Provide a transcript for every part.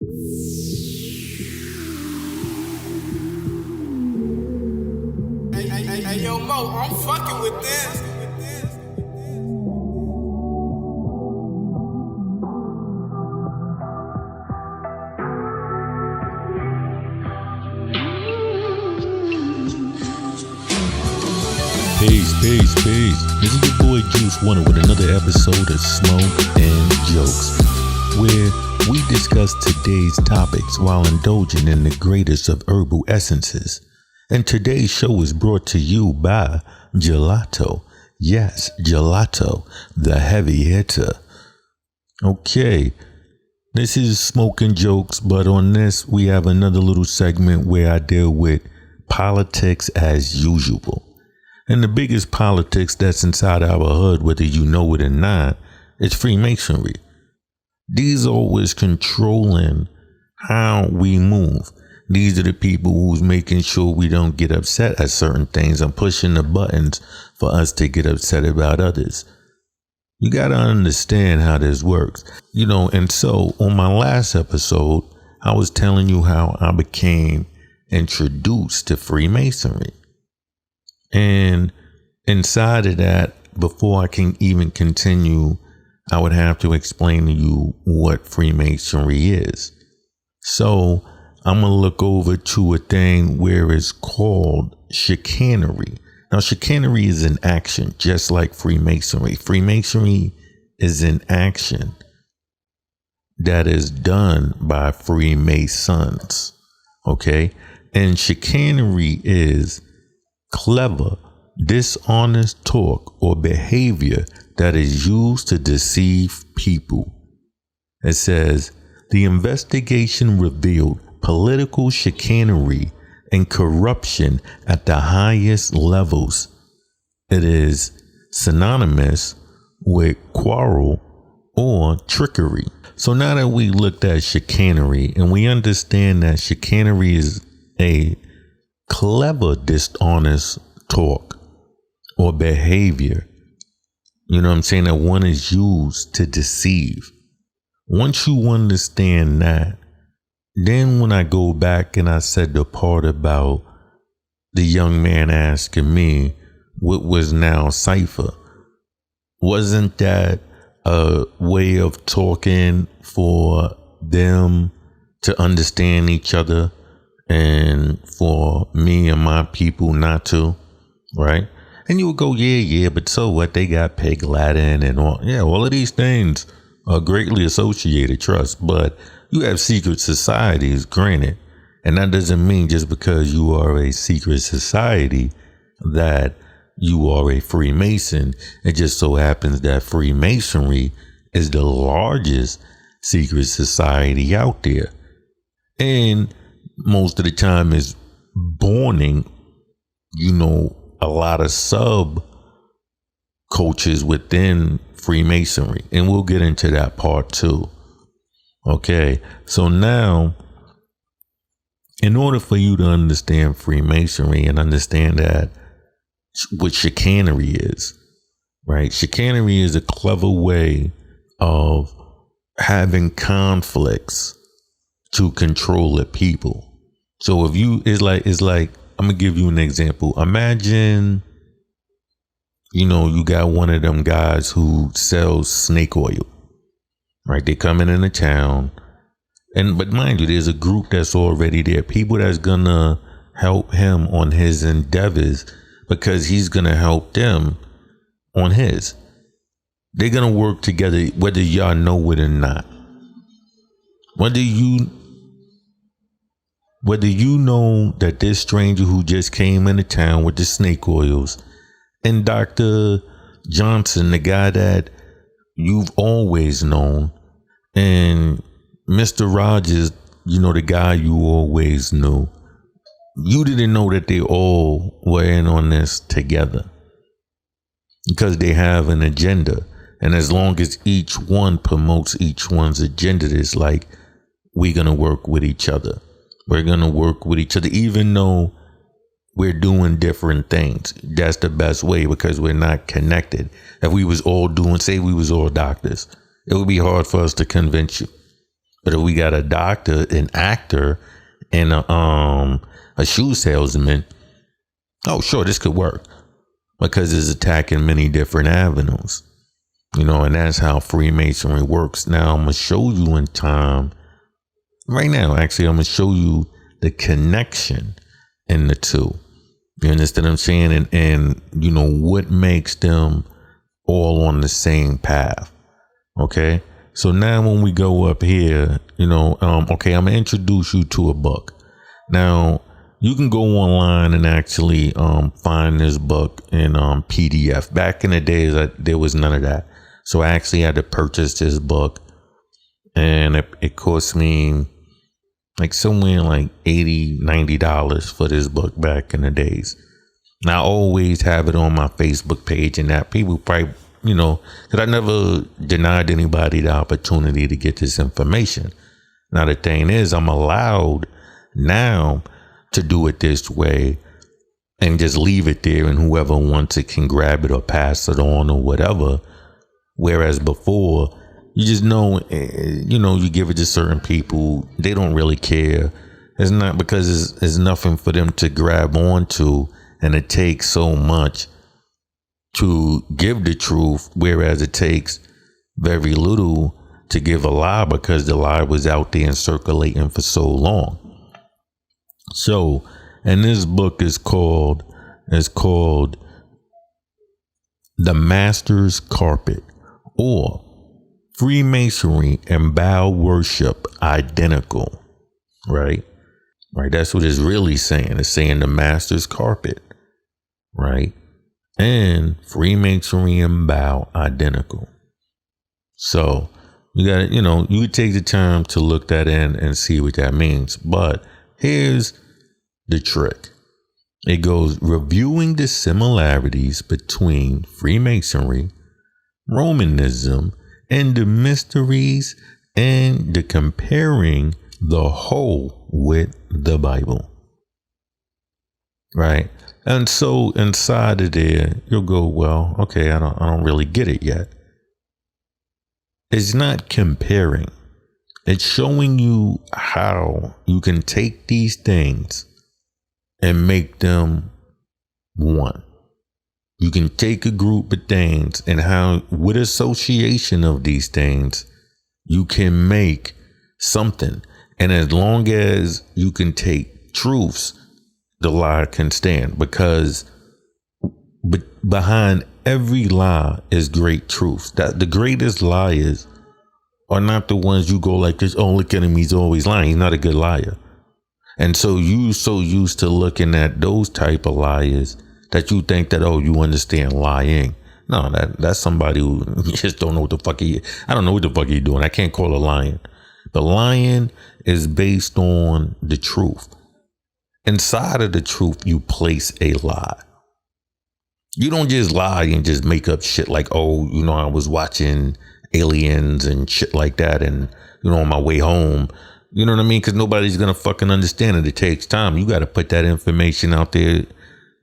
Hey, yo, Mo, I'm fucking with this. Peace. This is your boy Juice Wonder with another episode of Smoke and Jokes, where we discuss today's topics while indulging in the greatest of herbal essences. And today's show is brought to you by Gelato. Yes, Gelato, the heavy hitter. Okay, this is Smoke and Jokes, but on this we have another little segment where I deal with politics as usual. And the biggest politics that's inside our hood, whether you know it or not, is Freemasonry. These are always controlling how we move. These are the people who's making sure we don't get upset at certain things and pushing the buttons for us to get upset about others. You got to understand how this works. And so on my last episode, I was telling you how I became introduced to Freemasonry. And inside of that, before I can even continue, I would have to explain to you what Freemasonry is. So I'm going to look over to a thing where it's called chicanery. Now, chicanery is an action, just like Freemasonry. Freemasonry is an action that is done by Freemasons. Okay. And chicanery is clever, dishonest talk or behavior that is used to deceive people. It says the investigation revealed political chicanery and corruption at the highest levels. It is synonymous with quarrel or trickery. So now that we looked at chicanery and we understand that chicanery is a clever, dishonest talk or behavior, that one is used to deceive. Once you understand that, then when I go back and I said the part about the young man asking me what was now cipher, wasn't that a way of talking for them to understand each other and for me and my people not to, right? And you would go, yeah, but so what? They got pig Latin and all. Yeah, all of these things are greatly associated, trust. But you have secret societies, granted. And that doesn't mean just because you are a secret society that you are a Freemason. It just so happens that Freemasonry is the largest secret society out there. And most of the time is borning, a lot of sub cultures within Freemasonry. And we'll get into that part too. Okay. So now, in order for you to understand Freemasonry and understand that what chicanery is, right? Chicanery is a clever way of having conflicts to control the people. So if you, it's like, I'm gonna give you an example. Imagine, you got one of them guys who sells snake oil, right? They coming into town, but mind you, there's a group that's already there, people that's gonna help him on his endeavors because he's gonna help them on his. They're gonna work together, whether y'all know it or not. Whether you know that this stranger who just came into town with the snake oils and Dr. Johnson, the guy that you've always known, and Mr. Rogers, the guy you always knew, you didn't know that they all were in on this together because they have an agenda. And as long as each one promotes each one's agenda, it's like, we're going to work with each other. We're going to work with each other, even though we're doing different things. That's the best way because we're not connected. If we was all say we was all doctors, it would be hard for us to convince you. But if we got a doctor, an actor, and a shoe salesman, oh, sure, this could work because it's attacking many different avenues, and that's how Freemasonry works. Now, I'm going to show you in time right now. Actually, I'm going to show you the connection in the two. You understand what I'm saying? And what makes them all on the same path. Okay. So now when we go up here, okay, I'm going to introduce you to a book. Now, you can go online and actually find this book in PDF. Back in the days, there was none of that. So I actually had to purchase this book, and it cost me like somewhere like $80-$90 for this book back in the days. Now, I always have it on my Facebook page, and that people probably, because I never denied anybody the opportunity to get this information. Now, the thing is, I'm allowed now to do it this way and just leave it there, and whoever wants it can grab it or pass it on or whatever. Whereas before, you just you give it to certain people, they don't really care. It's not because it's nothing for them to grab onto, and it takes so much to give the truth, whereas it takes very little to give a lie because the lie was out there and circulating for so long. So, and this book is called The Master's Carpet, or Freemasonry and Baal Worship Identical. Right? That's what it's really saying. It's saying the Master's Carpet. Right? And Freemasonry and Baal Identical. So, you got to, you take the time to look that in and see what that means. But here's the trick. It goes, reviewing the similarities between Freemasonry, Romanism, and the mysteries, and the comparing the whole with the Bible. Right? And so inside of there, you'll go, well, okay, I don't really get it yet. It's not comparing. It's showing you how you can take these things and make them one. You can take a group of things and how, with association of these things, you can make something. And as long as you can take truths, the lie can stand, because behind every lie is great truth. That the greatest liars are not the ones you go like this. Oh, look at him, he's always lying. He's not a good liar. And so you so used to looking at those type of liars that you think that, oh, you understand lying. No, that's somebody who just don't know what the fuck I don't know what the fuck he's doing. I can't call it lying. But lying is based on the truth. Inside of the truth, you place a lie. You don't just lie and just make up shit like, oh, I was watching Aliens and shit like that, and on my way home. You know what I mean? Because nobody's gonna fucking understand it. It takes time. You got to put that information out there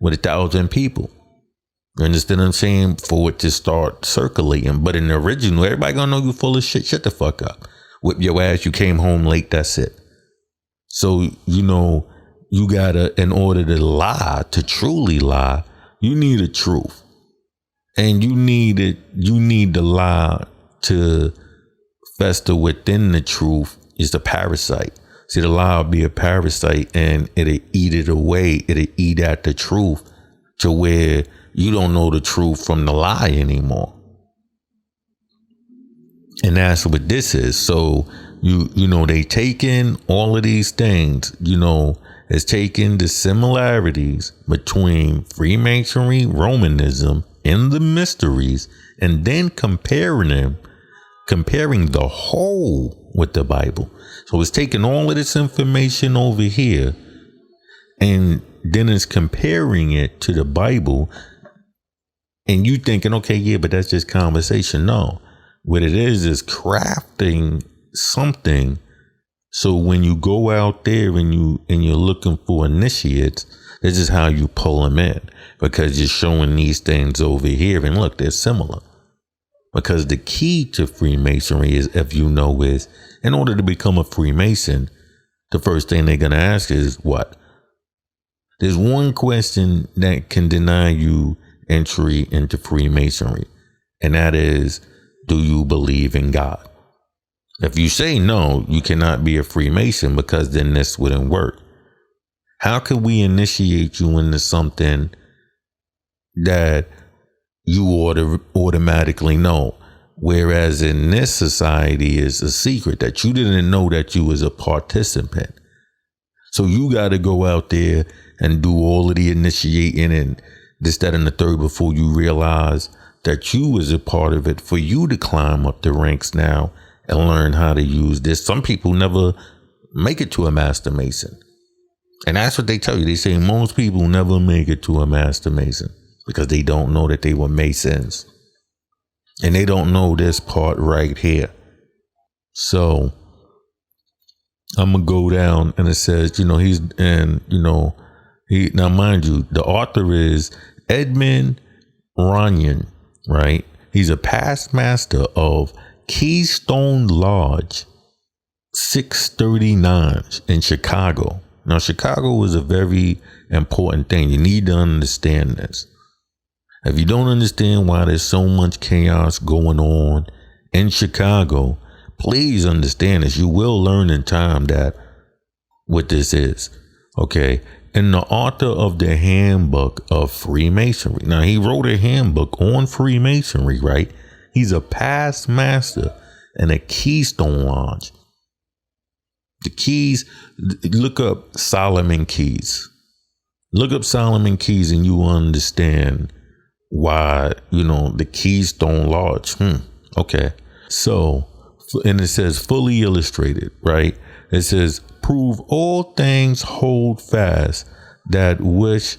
with 1,000 people. You understand what I'm saying? For it to start circulating. But in the original, everybody gonna know you full of shit. Shut the fuck up. Whip your ass. You came home late. That's it. So you gotta, in order to lie, to truly lie, you need a truth, and you need the lie to fester within the truth. Is the parasite. See, the lie will be a parasite, and it'll eat it away. It'll eat at the truth to where you don't know the truth from the lie anymore. And that's what this is. So they taking all of these things, it's taking the similarities between Freemasonry, Romanism, and the mysteries, and then comparing the whole with the Bible. So it's taking all of this information over here, and then it's comparing it to the Bible, and you thinking, okay, yeah, but that's just conversation. No, what it is crafting something. So when you go out there and you're looking for initiates, this is how you pull them in, because you're showing these things over here, and look, they're similar. Because the key to Freemasonry is, if you know, is in order to become a Freemason, the first thing they're going to ask is what? There's one question that can deny you entry into Freemasonry, and that is, do you believe in God? If you say no, you cannot be a Freemason, because then this wouldn't work. How can we initiate you into something that you automatically know, whereas in this society is a secret that you didn't know that you was a participant? So you got to go out there and do all of the initiating and this, that, and the third before you realize that you was a part of it, for you to climb up the ranks now and learn how to use this. Some people never make it to a Master Mason. And that's what they tell you. They say most people never make it to a Master Mason because they don't know that they were Masons. And they don't know this part right here. So I'm going to go down, and it says, now mind you, the author is Edmund Runyon, right? He's a past master of Keystone Lodge 639 in Chicago. Now, Chicago is a very important thing. You need to understand this. If you don't understand why there's so much chaos going on in Chicago, please understand this. You will learn in time that what this is. Okay. And the author of the Handbook of Freemasonry. Now, he wrote a handbook on Freemasonry, right? He's a past master in a Keystone Lodge. The keys, look up Solomon Keys. Look up Solomon Keys and you understand why, the Keystone Lodge. Okay. So, and it says fully illustrated, right? It says, prove all things hold fast that wish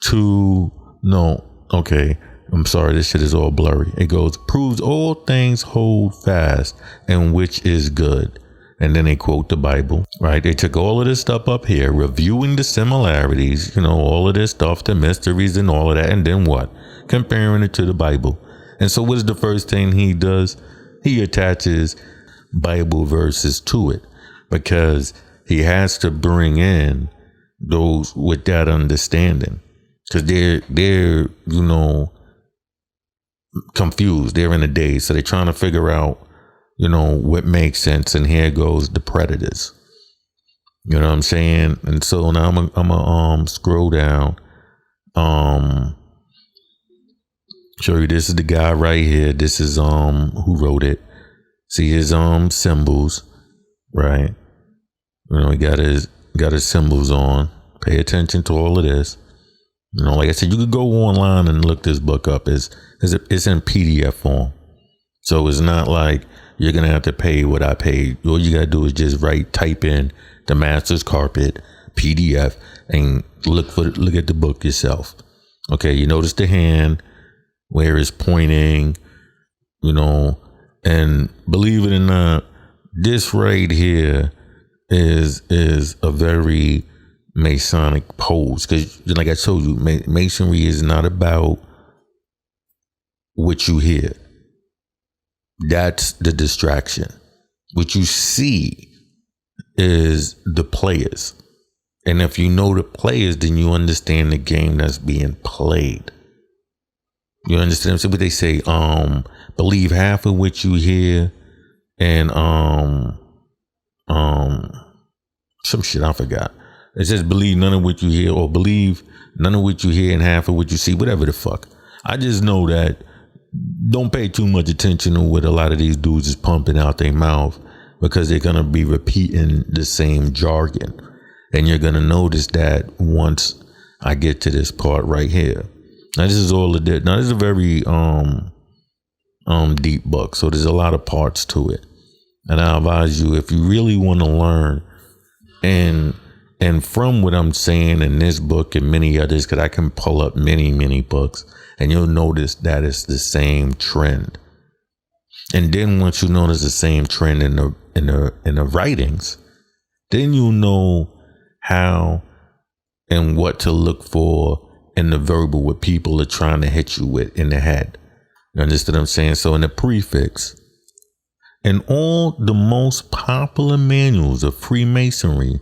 to know. Okay. I'm sorry. This shit is all blurry. It goes, proves all things hold fast and which is good. And then they quote the Bible, right? They took all of this stuff up here, reviewing the similarities, all of this stuff, the mysteries and all of that. And then what? Comparing it to the Bible. And so what is the first thing he does? He attaches Bible verses to it, because he has to bring in those with that understanding, because they're confused. They're in a daze. So they're trying to figure out what makes sense. And here goes the predators. You know what I'm saying? And so now I'm gonna scroll down. Show you, this is the guy right here. This is who wrote it. See his symbols, right? He got his symbols on. Pay attention to all of this. Like I said, you could go online and look this book up. It's in PDF form. So it's not like you're going to have to pay what I paid. All you got to do is just type in the Master's Carpet PDF and look at the book yourself. Okay. You notice the hand where it's pointing, and believe it or not, this right here is a very Masonic pose. Because like I told you, Masonry is not about what you hear. That's the distraction. What you see is the players. And if you know the players, then you understand the game that's being played. You understand what they say? Believe half of what you hear, and some shit I forgot. It says believe none of what you hear, or believe none of what you hear and half of what you see, whatever the fuck. I just know that don't pay too much attention to what a lot of these dudes is pumping out their mouth, because they're gonna be repeating the same jargon. And you're gonna notice that once I get to this part right here. Now this is all it did. Now this is a very deep book, so there's a lot of parts to it. And I advise you, if you really want to learn, and from what I'm saying in this book and many others, because I can pull up many books, and you'll notice that it's the same trend. And then once you notice the same trend in the writings, then you know how and what to look for in the verbal, what people are trying to hit you with in the head. You understand what I'm saying? So in the prefix, in all the most popular manuals of Freemasonry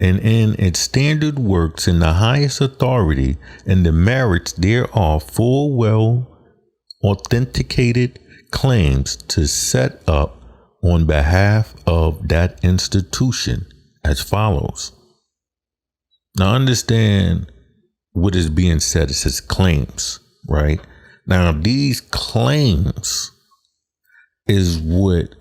and in its standard works in the highest authority and the merits thereof, full well authenticated claims to set up on behalf of that institution as follows. Now understand what is being said. It says claims, right? Now these claims is what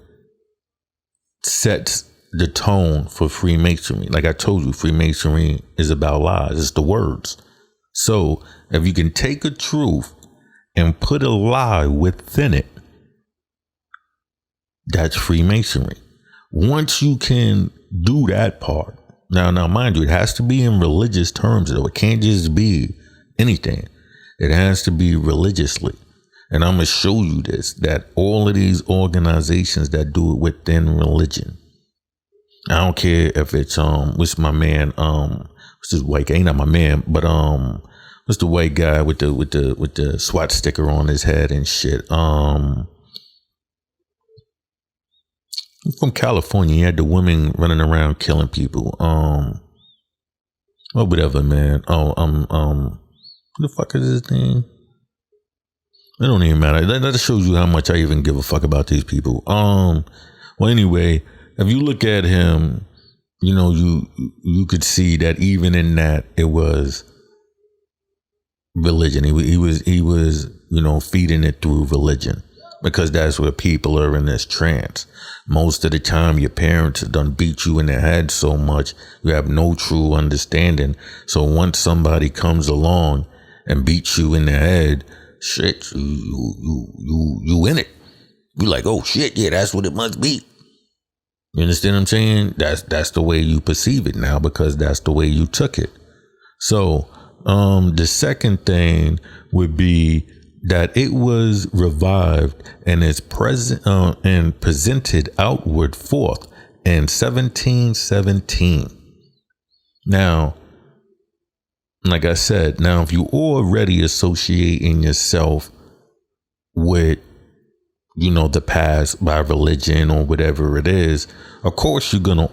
sets the tone for Freemasonry. Like I told you, Freemasonry is about lies. It's the words. So if you can take a truth and put a lie within it, that's Freemasonry. Once you can do that part, now mind you, it has to be in religious terms though. It can't just be anything. It has to be religiously. And I'm going to show you this, that all of these organizations that do it within religion. I don't care if it's what's my man, what's this white guy? Ain't not my man, but what's the white guy with the SWAT sticker on his head and shit? From California, he had the women running around killing people. Oh, whatever, man. What the fuck is his name? It don't even matter. That shows you how much I even give a fuck about these people. Well, anyway, if you look at him, you know, you could see that even in that it was religion. He was, you know, feeding it through religion. Because that's where people are in this trance. Most of the time, your parents done beat you in the head so much, you have no true understanding. So once somebody comes along and beats you in the head, shit, you in it. You like, oh shit, yeah, that's what it must be. You understand what I'm saying? That's the way you perceive it now, because that's the way you took it. So the second thing would be that it was revived and is present and presented outward forth in 1717. Now, like I said, now if you already associating yourself with, you know, the past by religion or whatever it is, of course you're gonna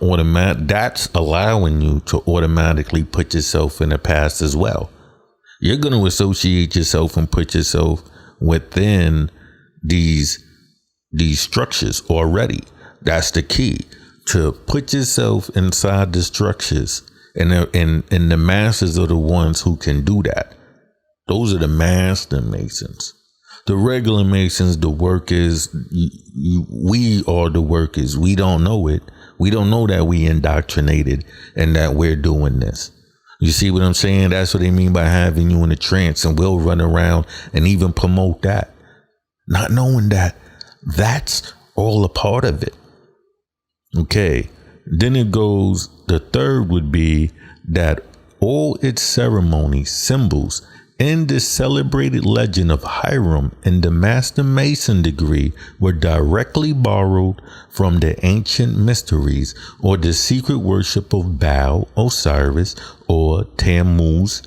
that's allowing you to automatically put yourself in the past as well. You're going to associate yourself and put yourself within these structures already. That's the key, to put yourself inside the structures. And the masters are the ones who can do that. Those are the master masons. The regular masons, the workers, we are the workers. We don't know it. We don't know that we indoctrinated and that we're doing this. You see what I'm saying? That's what they mean by having you in a trance, and we'll run around and even promote that, not knowing that that's all a part of it. Okay. Then it goes, the third would be that all its ceremonies, symbols, and the celebrated legend of Hiram and the Master Mason degree were directly borrowed from the ancient mysteries or the secret worship of Baal, Osiris, or Tammuz,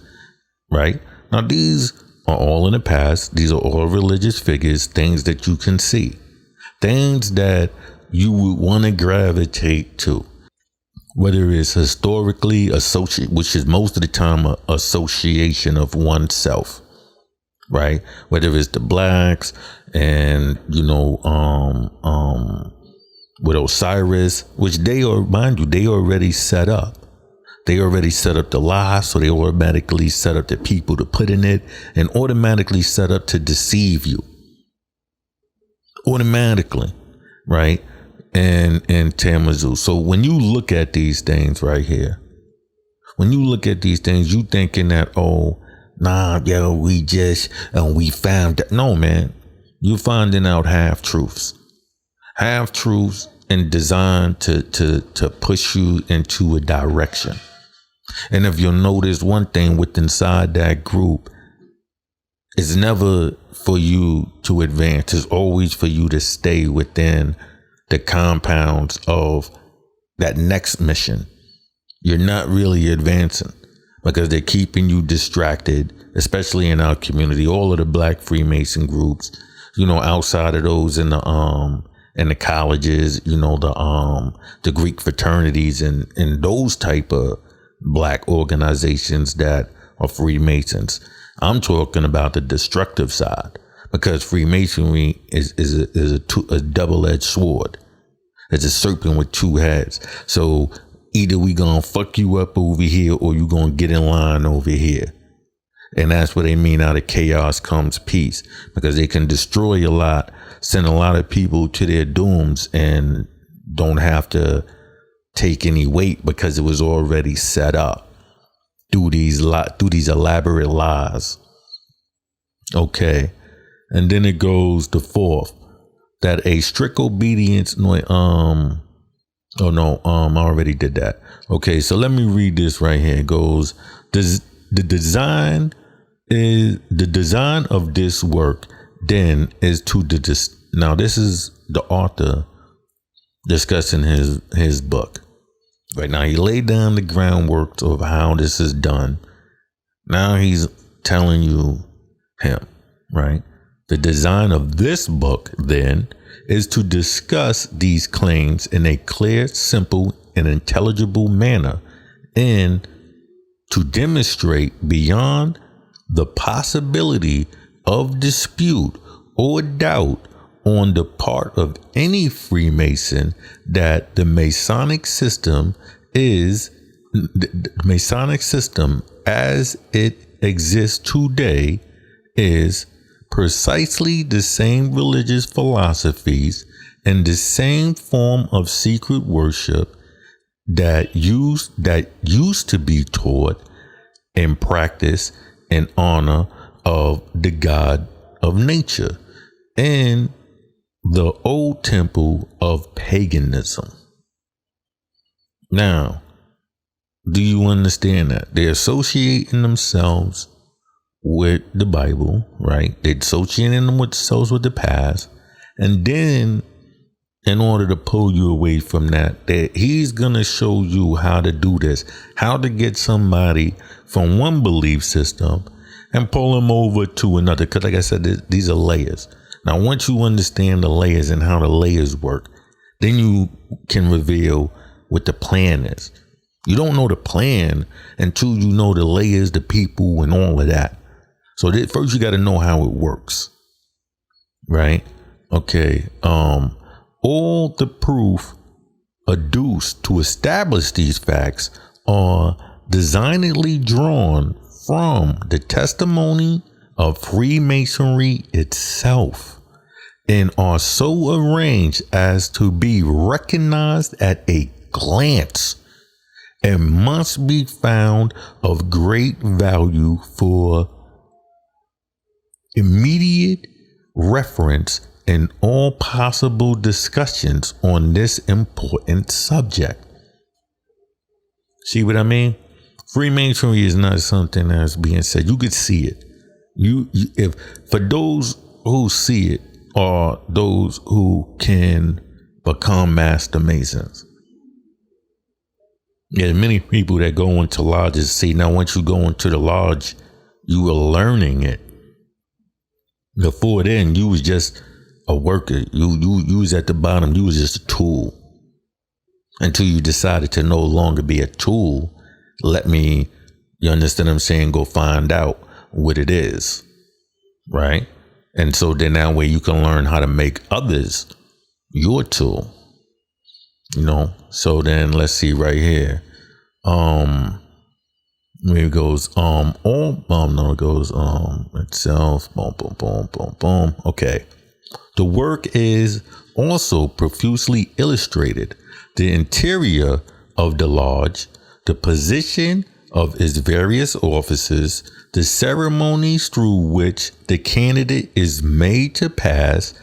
right? Now, these are all in the past. These are all religious figures, things that you can see, things that you would want to gravitate to. Whether it's historically associated, which is most of the time an association of oneself, right? Whether it's the blacks and, you know, with Osiris, which they are, mind you, they already set up. They already set up the lie, so they automatically set up the people to put in it and automatically set up to deceive you. Automatically, right? And Tammuz. So when you look at these things right here, when you look at these things, you thinking that, oh, nah, yo, we found that. No, man, you're finding out half truths and designed to push you into a direction. And if you'll notice one thing with inside that group, it's never for you to advance. It's always for you to stay within the compounds of that next mission. You're not really advancing because they're keeping you distracted, especially in our community. All of the black Freemason groups, outside of those in the colleges, the Greek fraternities and those type of black organizations that are Freemasons. I'm talking about the destructive side, because Freemasonry is a double-edged sword. It's a serpent with two heads. So either we gonna fuck you up over here, or you gonna get in line over here. And that's what they mean, out of chaos comes peace, because they can destroy a lot, send a lot of people to their dooms, and don't have to take any weight because it was already set up through these elaborate lies. Okay. And then it goes the fourth, that a strict obedience. I already did that. Okay. So let me read this right here. It goes, the design of this work then is to now this is the author discussing his book. Right now, he laid down the groundwork of how this is done. Now he's telling you right? The design of this book then is to discuss these claims in a clear, simple, and intelligible manner, and to demonstrate beyond the possibility of dispute or doubt on the part of any Freemason that the Masonic system as it exists today is precisely the same religious philosophies and the same form of secret worship that used to be taught and practiced in honor of the God of nature and the old temple of paganism. Now, do you understand that? They're associating themselves with the Bible, right? They're associating themselves with the past. And then, in order to pull you away from that, he's going to show you how to do this, how to get somebody from one belief system and pull them over to another. Because like I said, these are layers. Now, once you understand the layers and how the layers work, then you can reveal what the plan is. You don't know the plan until you know the layers, the people, and all of that. So first you got to know how it works, right? Okay. All the proof adduced to establish these facts are designedly drawn from the testimony of Freemasonry itself, and are so arranged as to be recognized at a glance, and must be found of great value for immediate reference in all possible discussions on this important subject. See what I mean? Freemasonry is not something that's being said. You could see it. If for those who see it are those who can become master masons. There's many people that go into lodges. See, now once you go into the lodge, you are learning it. Before then, you was just a worker. You was at the bottom. You was just a tool until you decided to no longer be a tool. You understand what I'm saying? Go find out what it is, right? And so then that way you can learn how to make others your tool, So then let's see right here. Where it goes, itself, boom, boom, boom, boom, boom. Okay. The work is also profusely illustrated. The interior of the lodge, the position of its various offices, the ceremonies through which the candidate is made to pass,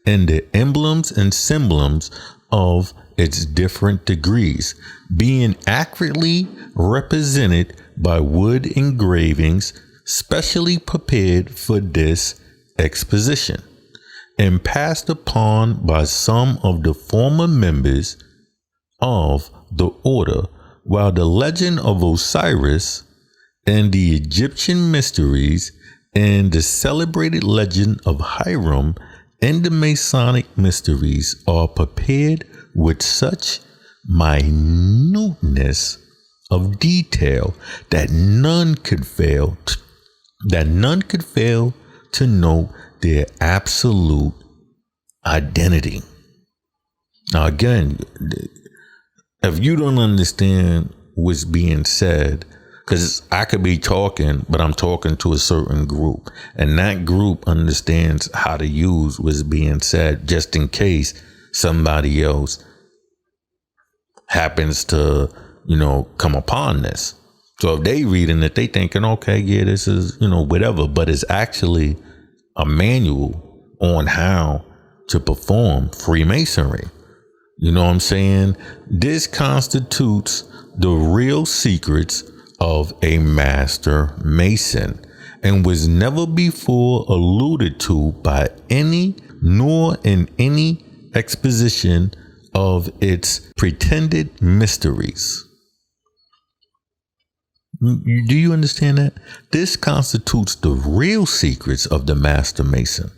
and the emblems and symbols of its different degrees, being accurately represented by wood engravings specially prepared for this exposition, and passed upon by some of the former members of the order, while the legend of Osiris and the Egyptian mysteries and the celebrated legend of Hiram and the Masonic mysteries are prepared with such minuteness of detail that none could fail to note their absolute identity. Now again, if you don't understand what's being said, because I could be talking, but I'm talking to a certain group, and that group understands how to use what's being said just in case somebody else happens to, come upon this. So if they reading it, they thinking, okay, yeah, this is, whatever, but it's actually a manual on how to perform Freemasonry. You know what I'm saying? This constitutes the real secrets of a master mason and was never before alluded to by any, nor in any exposition of its pretended mysteries. Do you understand that? This constitutes the real secrets of the master mason.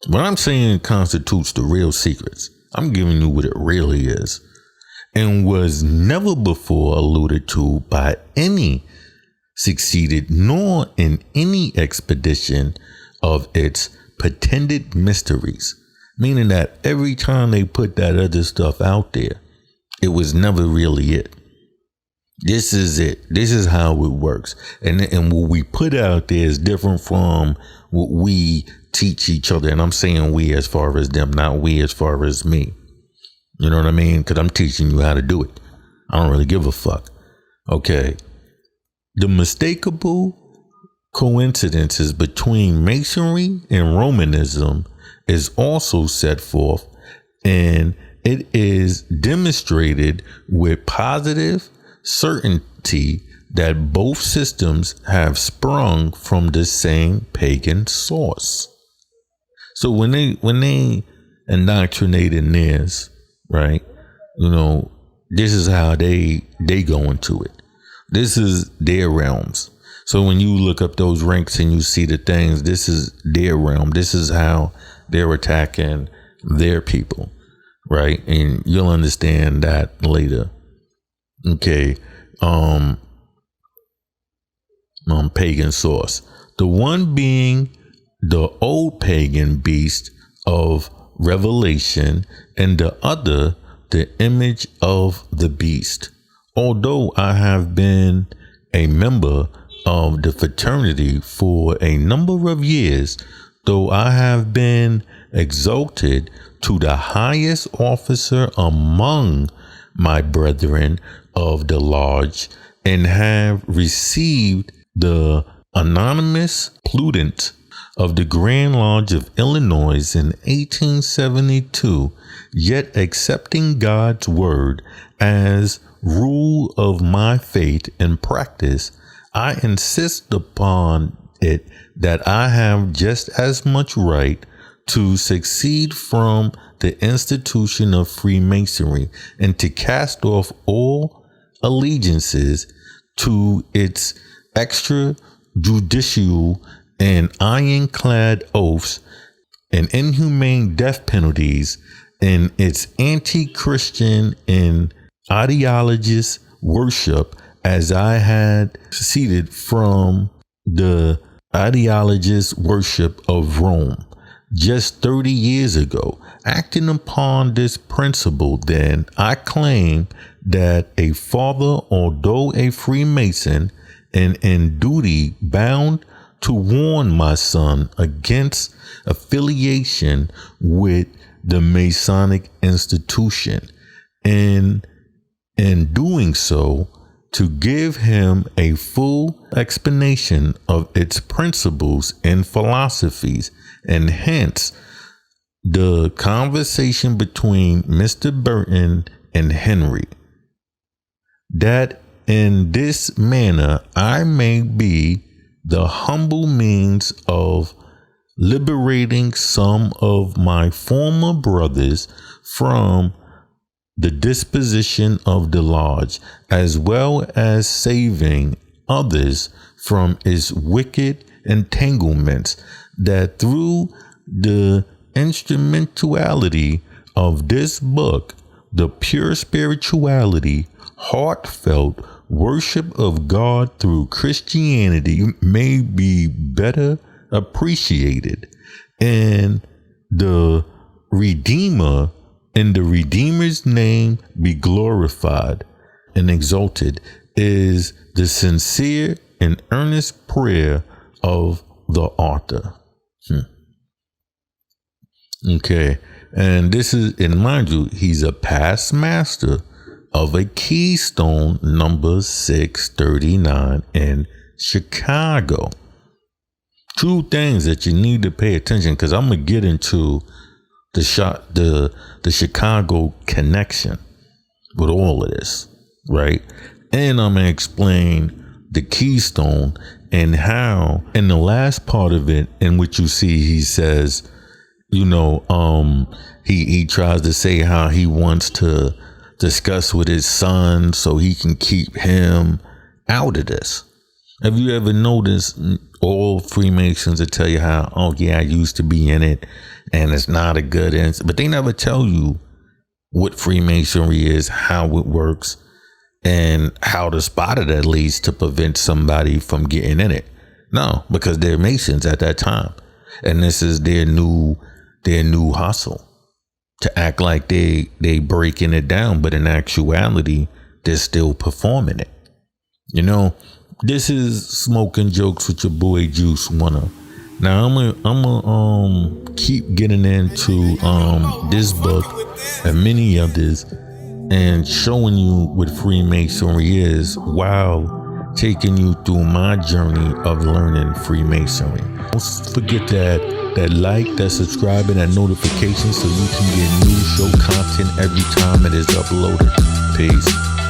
When I'm saying it constitutes the real secrets, I'm giving you what it really is, and was never before alluded to by any succeeded, nor in any expedition of its pretended mysteries. Meaning that every time they put that other stuff out there, it was never really it. This is it. This is how it works. And what we put out there is different from what we teach each other. And I'm saying we as far as them, not we as far as me. You know what I mean? Because I'm teaching you how to do it. I don't really give a fuck. Okay. The mistakable coincidences between Masonry and Romanism is also set forth, and it is demonstrated with positive certainty that both systems have sprung from the same pagan source. So when they indoctrinate in this, right, this is how they go into it. This is their realms. So when you look up those ranks and you see the things, this is their realm. This is how they're attacking their people, right? And you'll understand that later. Okay. Pagan source. The one being the old pagan beast of Revelation, and the other the image of the beast. Although I have been a member of the fraternity for a number of years, though I have been exalted to the highest officer among my brethren of the lodge, and have received the anonymous plutant of the Grand Lodge of Illinois in 1872, yet accepting God's word as rule of my faith and practice, I insist upon it that I have just as much right to succeed from the institution of Freemasonry and to cast off all allegiances to its extrajudicial and ironclad oaths and inhumane death penalties, and its anti-Christian and ideologist worship, as I had seceded from the ideologist worship of Rome just 30 years ago. Acting upon this principle, then, I claim that a father, although a Freemason, and in duty bound to warn my son against affiliation with the Masonic institution, and in doing so, to give him a full explanation of its principles and philosophies, and hence the conversation between Mr. Burton and Henry, that in this manner I may be the humble means of liberating some of my former brothers from the disposition of the lodge, as well as saving others from its wicked entanglements, that through the instrumentality of this book, the pure spirituality, heartfelt worship of God through Christianity, may be better appreciated, and the Redeemer and the Redeemer's name be glorified and exalted, is the sincere and earnest prayer of the author. Okay, and this is, and mind you, he's a past master of a keystone number 639 in Chicago. Two things that you need to pay attention, because I'm gonna get into the Chicago connection with all of this, right? And I'm gonna explain the keystone and how, in the last part of it, in which you see he says, you know, he tries to say how he wants to discuss with his son so he can keep him out of this. Have you ever noticed all Freemasons that tell you how, oh yeah, I used to be in it and it's not a good answer, but they never tell you what Freemasonry is, how it works, and how to spot it, at least to prevent somebody from getting in it. No, because they're Masons at that time, and this is their new hustle to act like they breaking it down, but in actuality they're still performing it. You know, this is Smoking Jokes with your boy Juice Wanna. Now I'm gonna keep getting into this book and many others, and showing you what Freemasonry is while taking you through my journey of learning Freemasonry. Don't forget that like, that subscribe, and that notification so you can get new show content every time it is uploaded. Peace.